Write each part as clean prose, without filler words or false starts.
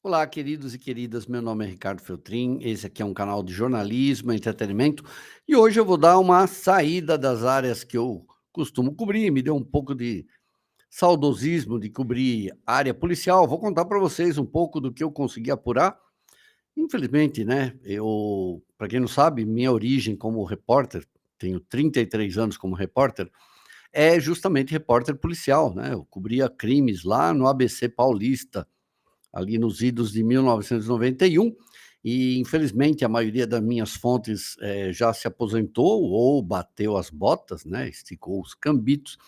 Olá, queridos e queridas. Meu nome é Ricardo Feltrin. Esse aqui é um canal de jornalismo, entretenimento, e hoje eu vou dar uma saída das áreas que eu costumo cobrir. Me deu um pouco de saudosismo de cobrir área policial. Vou contar para vocês um pouco do que eu consegui apurar. Infelizmente, né? Para quem não sabe, minha origem como repórter, tenho 33 anos como repórter, é justamente repórter policial, né? Eu cobria crimes lá no ABC Paulista ali nos idos de 1991, e infelizmente a maioria das minhas fontes, já se aposentou ou bateu as botas, né, esticou os cambitos,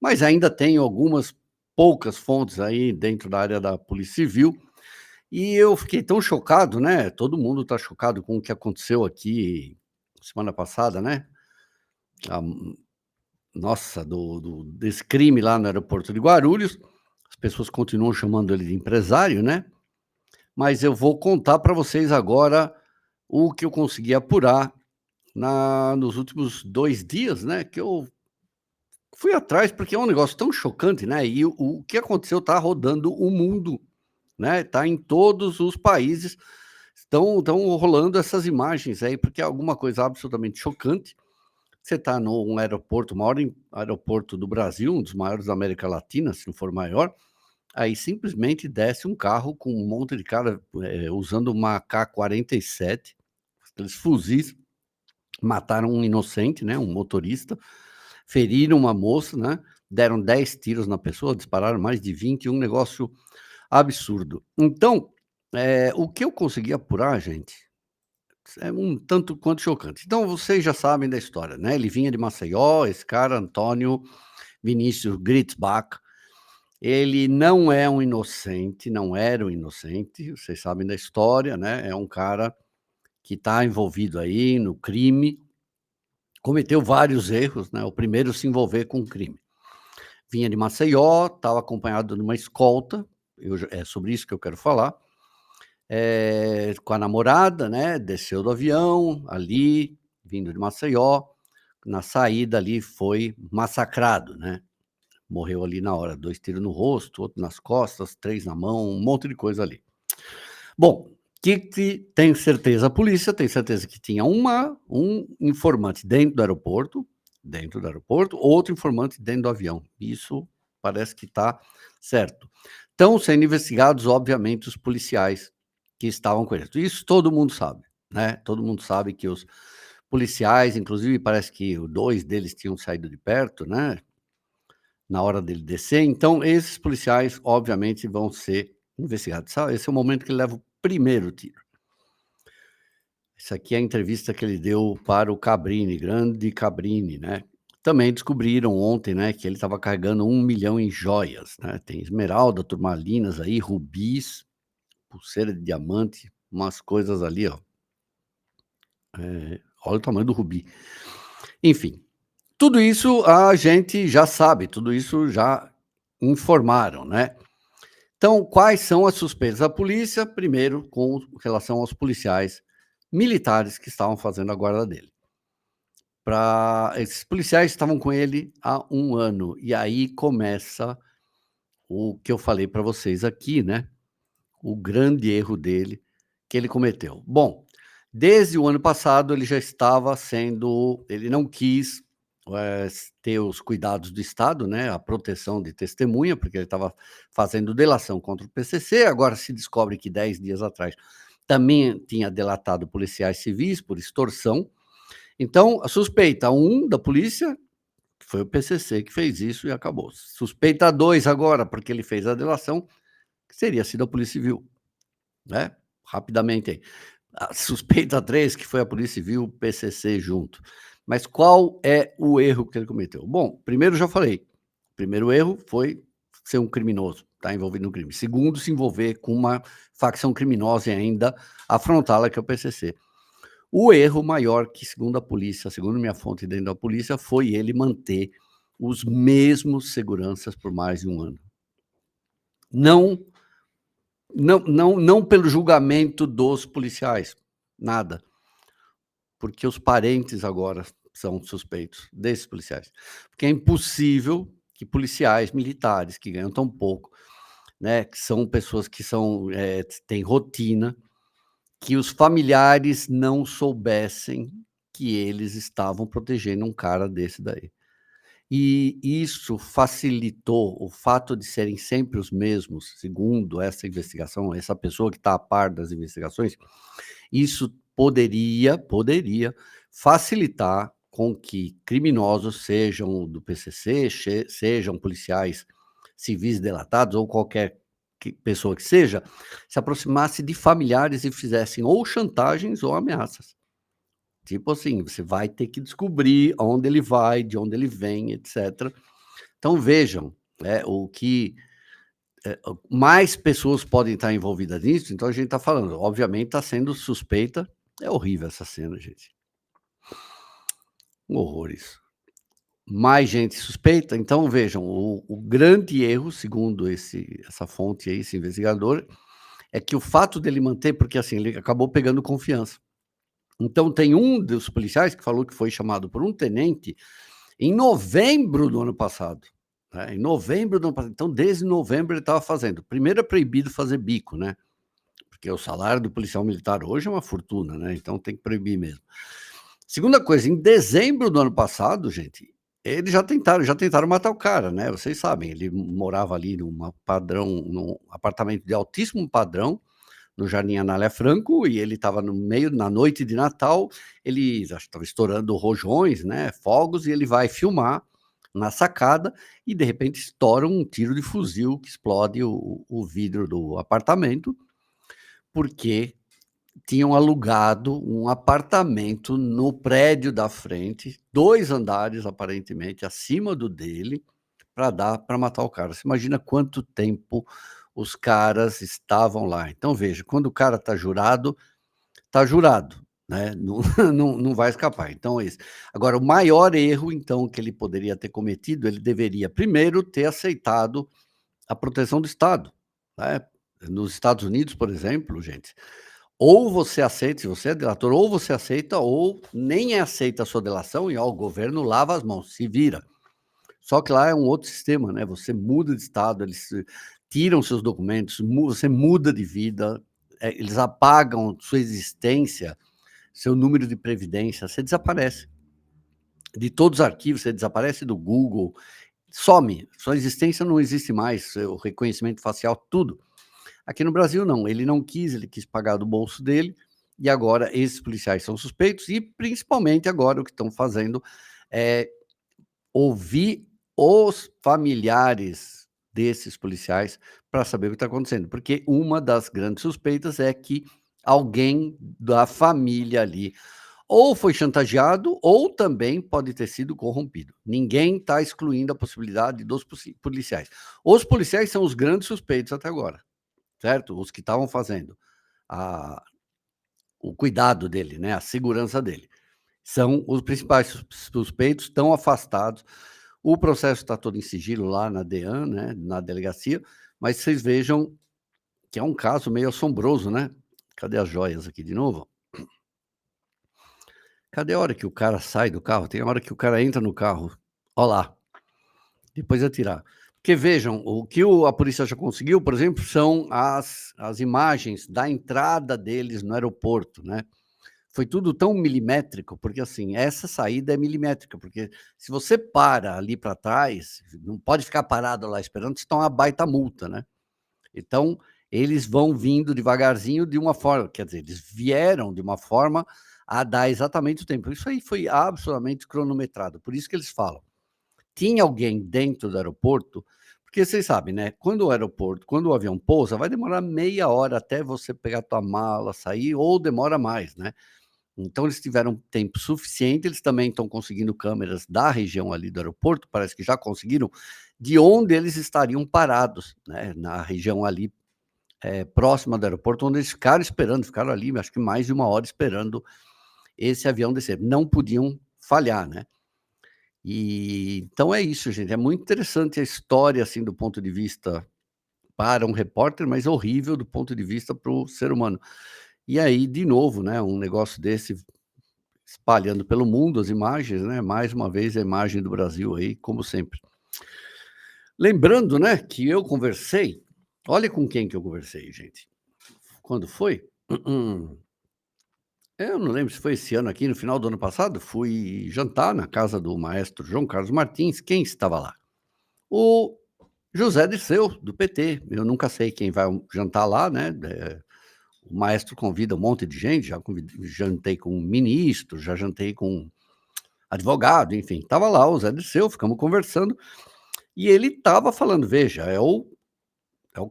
mas ainda tenho algumas poucas fontes aí dentro da área da Polícia Civil, e eu fiquei tão chocado, né, todo mundo está chocado com o que aconteceu aqui semana passada, né, a nossa, desse crime lá no aeroporto de Guarulhos, as pessoas continuam chamando ele de empresário, né, mas eu vou contar para vocês agora o que eu consegui apurar nos últimos 2 dias, né, que eu fui atrás, porque é um negócio tão chocante, né, e o que aconteceu tá rodando o mundo, né, tá em todos os países, estão rolando essas imagens aí, porque é alguma coisa absolutamente chocante. Você tá num aeroporto, o maior aeroporto do Brasil, um dos maiores da América Latina, se não for maior. Aí simplesmente desce um carro com um monte de cara, usando uma AK-47, aqueles fuzis, mataram um inocente, né, um motorista, feriram uma moça, né, deram 10 tiros na pessoa, dispararam mais de 20, um negócio absurdo. Então, o que eu consegui apurar, gente, é um tanto quanto chocante. Então vocês já sabem da história, né, ele vinha de Maceió, esse cara, Antônio Vinícius Gritzbach. Ele não é um inocente, não era um inocente, vocês sabem da história, né, é um cara que está envolvido aí no crime, cometeu vários erros, né, o primeiro se envolver com crime. Vinha de Maceió, estava acompanhado de uma escolta, é sobre isso que eu quero falar, com a namorada, né, desceu do avião, ali, vindo de Maceió, na saída ali foi massacrado, né. Morreu ali na hora, 2 tiros no rosto, outro nas costas, 3 na mão, um monte de coisa ali. Bom, que tenho certeza, a polícia tem certeza que tinha um informante dentro do aeroporto, outro informante dentro do avião. Isso parece que está certo. Estão sendo investigados, obviamente, os policiais que estavam com eles. Isso todo mundo sabe, né, todo mundo sabe que os policiais, inclusive parece que o 2 deles tinham saído de perto, né, na hora dele descer, então esses policiais, obviamente, vão ser investigados. Sabe, esse é o momento que ele leva o primeiro tiro. Isso aqui é a entrevista que ele deu para o Cabrini, grande Cabrini, né. Também descobriram ontem, né, que ele estava carregando 1 milhão em joias, né, tem esmeralda, turmalinas aí, rubis, pulseira de diamante, umas coisas ali, ó, olha o tamanho do rubi. Enfim, tudo isso a gente já sabe, tudo isso já informaram, né. Então, quais são as suspeitas da polícia? Primeiro, com relação aos policiais militares que estavam fazendo a guarda dele. Esses policiais estavam com ele há 1 ano, e aí começa o que eu falei para vocês aqui, né, o grande erro dele, que ele cometeu. Bom, desde o ano passado ele não quis, ter os cuidados do Estado, né, a proteção de testemunha, porque ele estava fazendo delação contra o PCC, agora se descobre que 10 dias atrás também tinha delatado policiais civis por extorsão. Então, a suspeita um da polícia, que foi o PCC que fez isso e acabou. Suspeita 2 agora, porque ele fez a delação, que seria sido a Polícia Civil, né, rapidamente aí. A suspeita 3 que foi a Polícia Civil, PCC junto. Mas qual é o erro que ele cometeu? Bom, primeiro já falei, o primeiro erro foi ser um criminoso, estar envolvido no crime. Segundo, se envolver com uma facção criminosa e ainda afrontá-la, que é o PCC. O erro maior que, segundo a polícia, segundo minha fonte dentro da polícia, foi ele manter os mesmos seguranças por mais de 1 ano. Não não pelo julgamento dos policiais, nada, porque os parentes agora são suspeitos desses policiais. Porque é impossível que policiais militares que ganham tão pouco, né, que são pessoas que têm rotina, que os familiares não soubessem que eles estavam protegendo um cara desse daí. E isso facilitou o fato de serem sempre os mesmos, segundo essa investigação, essa pessoa que está a par das investigações, isso poderia facilitar com que criminosos, sejam do PCC, sejam policiais civis delatados ou qualquer pessoa que seja, se aproximasse de familiares e fizessem ou chantagens ou ameaças. Tipo assim, você vai ter que descobrir aonde ele vai, de onde ele vem, etc. Então vejam, o que mais pessoas podem estar envolvidas nisso, então a gente está falando, obviamente está sendo suspeita, é horrível essa cena, gente. Um horror isso. Mais gente suspeita, então vejam, o grande erro, segundo essa fonte aí, esse investigador, é que o fato dele manter, porque assim, ele acabou pegando confiança. Então tem um dos policiais que falou que foi chamado por um tenente em novembro do ano passado, né, em novembro do ano passado, então desde novembro ele estava fazendo. Primeiro é proibido fazer bico, né, porque o salário do policial militar hoje é uma fortuna, né, então tem que proibir mesmo. Segunda coisa, em dezembro do ano passado, gente, eles já tentaram matar o cara, né, vocês sabem, ele morava ali num apartamento de altíssimo padrão, no Jardim Anália Franco, e ele estava no meio na noite de Natal, ele acho que estava estourando rojões, né, fogos, e ele vai filmar na sacada e, de repente, estoura um tiro de fuzil que explode o vidro do apartamento, porque tinham alugado um apartamento no prédio da frente, 2 andares, aparentemente, acima do dele, para matar o cara. Você imagina quanto tempo os caras estavam lá. Então veja, quando o cara está jurado, né, não não vai escapar, então é isso. Agora o maior erro, então, que ele poderia ter cometido, ele deveria primeiro ter aceitado a proteção do Estado, né. Nos Estados Unidos, por exemplo, gente, ou você aceita, se você é delator, ou você aceita ou nem aceita a sua delação e, ó, o governo lava as mãos, se vira. Só que lá é um outro sistema, né, você muda de estado, eles tiram seus documentos, você muda de vida, eles apagam sua existência, seu número de previdência, você desaparece. De todos os arquivos, você desaparece do Google, some, sua existência não existe mais, seu reconhecimento facial, tudo. Aqui no Brasil não, ele não quis, ele quis pagar do bolso dele, e agora esses policiais são suspeitos e principalmente agora o que estão fazendo é ouvir os familiares desses policiais para saber o que está acontecendo, porque uma das grandes suspeitas é que alguém da família ali ou foi chantageado ou também pode ter sido corrompido. Ninguém está excluindo a possibilidade dos policiais. Os policiais são os grandes suspeitos até agora, certo? Os que estavam fazendo a o cuidado dele, né, a segurança dele. São os principais suspeitos, estão afastados. O processo está todo em sigilo lá na DEAN, né, na delegacia, mas vocês vejam que é um caso meio assombroso, né. Cadê as joias aqui de novo? Cadê a hora que o cara sai do carro? Tem a hora que o cara entra no carro. Ó lá, depois eu tirar. Porque vejam, o que a polícia já conseguiu, por exemplo, são as imagens da entrada deles no aeroporto, né. Foi tudo tão milimétrico, porque, assim, essa saída é milimétrica, porque se você para ali para trás, não pode ficar parado lá esperando, senão é uma baita multa, né. Então, eles vão vindo devagarzinho de uma forma quer dizer, eles vieram de uma forma a dar exatamente o tempo. Isso aí foi absolutamente cronometrado, por isso que eles falam. Tinha alguém dentro do aeroporto porque vocês sabem, né, quando o avião pousa, vai demorar meia hora até você pegar tua mala, sair ou demora mais, né. Então eles tiveram tempo suficiente, eles também estão conseguindo câmeras da região ali do aeroporto, parece que já conseguiram, de onde eles estariam parados, né, na região ali, próxima do aeroporto, onde eles ficaram esperando, ficaram ali acho que mais de uma hora esperando esse avião descer, não podiam falhar, né. E então é isso, gente, é muito interessante a história, assim, do ponto de vista para um repórter, mas horrível do ponto de vista para o ser humano. E aí, de novo, né, um negócio desse espalhando pelo mundo as imagens, né, mais uma vez a imagem do Brasil aí, como sempre. Lembrando, né, que eu conversei Olha com quem que eu conversei, gente. Quando foi? Eu não lembro se foi esse ano aqui, no final do ano passado, fui jantar na casa do maestro João Carlos Martins. Quem estava lá? O José Dirceu, do PT. Eu nunca sei quem vai jantar lá, né? O maestro convida um monte de gente, jantei com um ministro, já jantei com um advogado, enfim. Estava lá o Zé Dirceu, ficamos conversando, e ele estava falando, veja, é o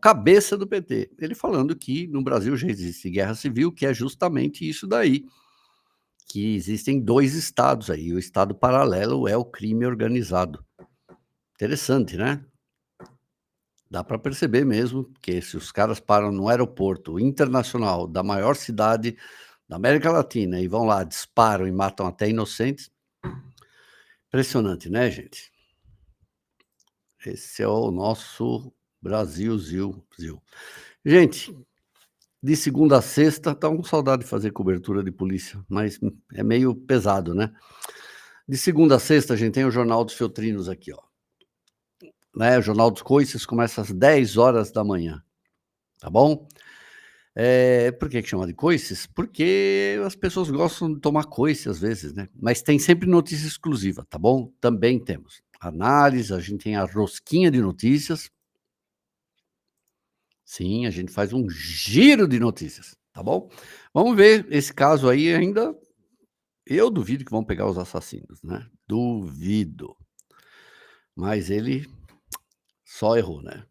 cabeça do PT. Ele falando que no Brasil já existe guerra civil, que é justamente isso daí, que existem 2 estados aí, o estado paralelo é o crime organizado. Interessante, né? Dá para perceber mesmo que se os caras param no aeroporto internacional da maior cidade da América Latina e vão lá, disparam e matam até inocentes, impressionante, né, gente? Esse é o nosso Brasilzil. Gente, de segunda a sexta, tá com saudade de fazer cobertura de polícia, mas é meio pesado, né? De segunda a sexta, a gente tem o Jornal dos Feltrinos aqui, ó. Né? O Jornal dos Coices começa às 10 horas da manhã, tá bom? Por que chama de coices? Porque as pessoas gostam de tomar coice às vezes, né? Mas tem sempre notícia exclusiva, tá bom? Também temos análise, a gente tem a rosquinha de notícias. Sim, a gente faz um giro de notícias, tá bom? Vamos ver esse caso aí ainda. Eu duvido que vão pegar os assassinos, né? Duvido. Mas ele só errou, né?